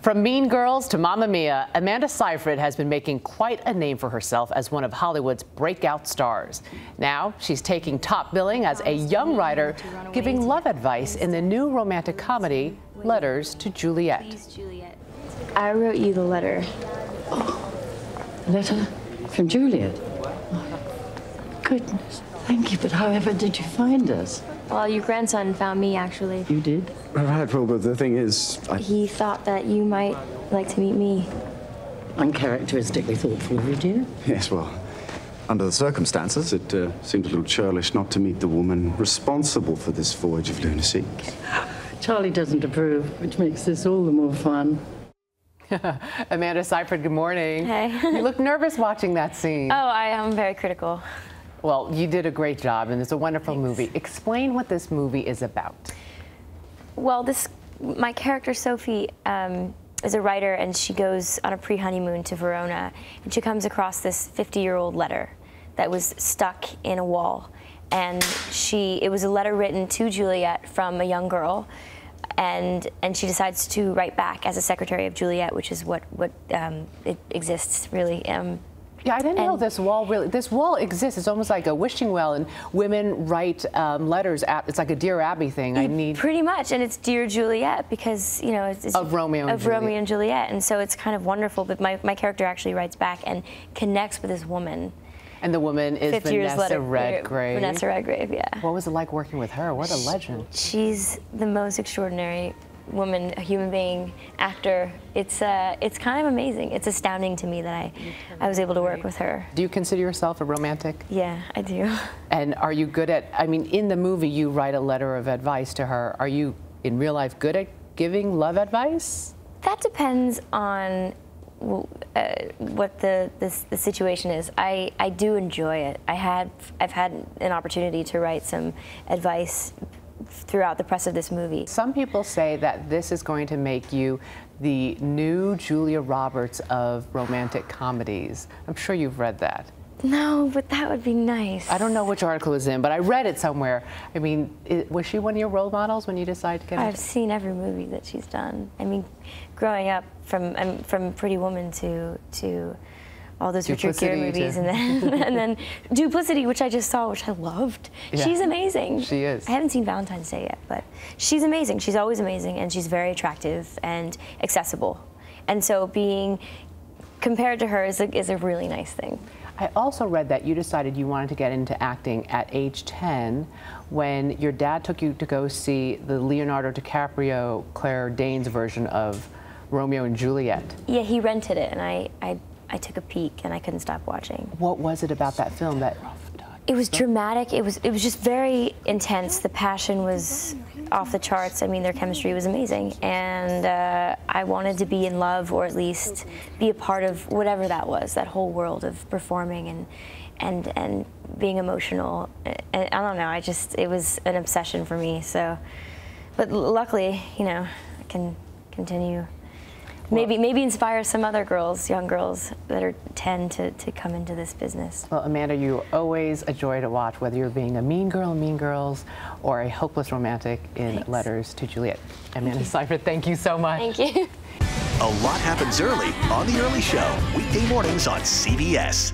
From Mean Girls to Mamma Mia, Amanda Seyfried has been making quite a name for herself as one of Hollywood's breakout stars. Now she's taking top billing as a young writer, giving love advice in the new romantic comedy, Letters to Juliet. I wrote you the letter. Oh, letter from Juliet? Oh, goodness, thank you, but however did you find us? Well, your grandson found me, actually. You did? Right, well, but the thing is, He thought that you might like to meet me. Uncharacteristically thoughtful of you, dear. Yes, well, under the circumstances, it seemed a little churlish not to meet the woman responsible for this voyage of lunacy. Charlie doesn't approve, which makes this all the more fun. Amanda Seyfried, good morning. Hey. You look nervous watching that scene. Oh, I am very critical. Well, you did a great job, and it's a wonderful movie. Explain what this movie is about. Well, my character, Sophie, is a writer, and she goes on a pre-honeymoon to Verona, and she comes across this 50-year-old letter that was stuck in a wall. And it was a letter written to Juliet from a young girl, and she decides to write back as a secretary of Juliet, which is what it exists, really. Yeah, I didn't know this wall exists. It's almost like a wishing well, and women write letters. It's like a Dear Abby thing. Pretty much, and it's Dear Juliet because it's of Romeo and Juliet, and so it's kind of wonderful. But my character actually writes back and connects with this woman. And the woman is Vanessa Redgrave. Vanessa Redgrave, yeah. What was it like working with her? What a legend. She's the most extraordinary woman, a human being, actor. It's kind of amazing. It's astounding to me that I was able to work with her. Do you consider yourself a romantic? Yeah, I do. And are you good at, I mean, in the movie you write a letter of advice to her. Are you, in real life, good at giving love advice? That depends on what the situation is. I do enjoy it. I've had an opportunity to write some advice throughout the press of this movie. Some people say that this is going to make you the new Julia Roberts of romantic comedies. I'm sure you've read that. No, but that would be nice. I don't know which article is in, but I read it somewhere. I mean, was she one of your role models when you decided to get into it? I've seen every movie that she's done. I mean, growing up from Pretty Woman to all those Richard Gere movies, and then Duplicity, which I just saw, which I loved. Yeah. She's amazing. She is. I haven't seen Valentine's Day yet, but she's amazing. She's always amazing, and she's very attractive and accessible. And so being compared to her is a really nice thing. I also read that you decided you wanted to get into acting at age 10 when your dad took you to go see the Leonardo DiCaprio, Claire Danes version of Romeo and Juliet. Yeah, he rented it, and I took a peek, and I couldn't stop watching. What was it about that film that... It was dramatic. It was just very intense. The passion was off the charts. I mean, their chemistry was amazing, and I wanted to be in love, or at least be a part of whatever that was, that whole world of performing and being emotional. And I don't know. It was an obsession for me. So, but luckily, I can continue. Maybe inspire some other girls, young girls that are 10 to come into this business. Well, Amanda, you're always a joy to watch, whether you're being a mean girl in Mean Girls or a hopeless romantic in Letters to Juliet. Amanda Seyfried, thank you so much. Thank you. A lot happens early on The Early Show, weekday mornings on CBS.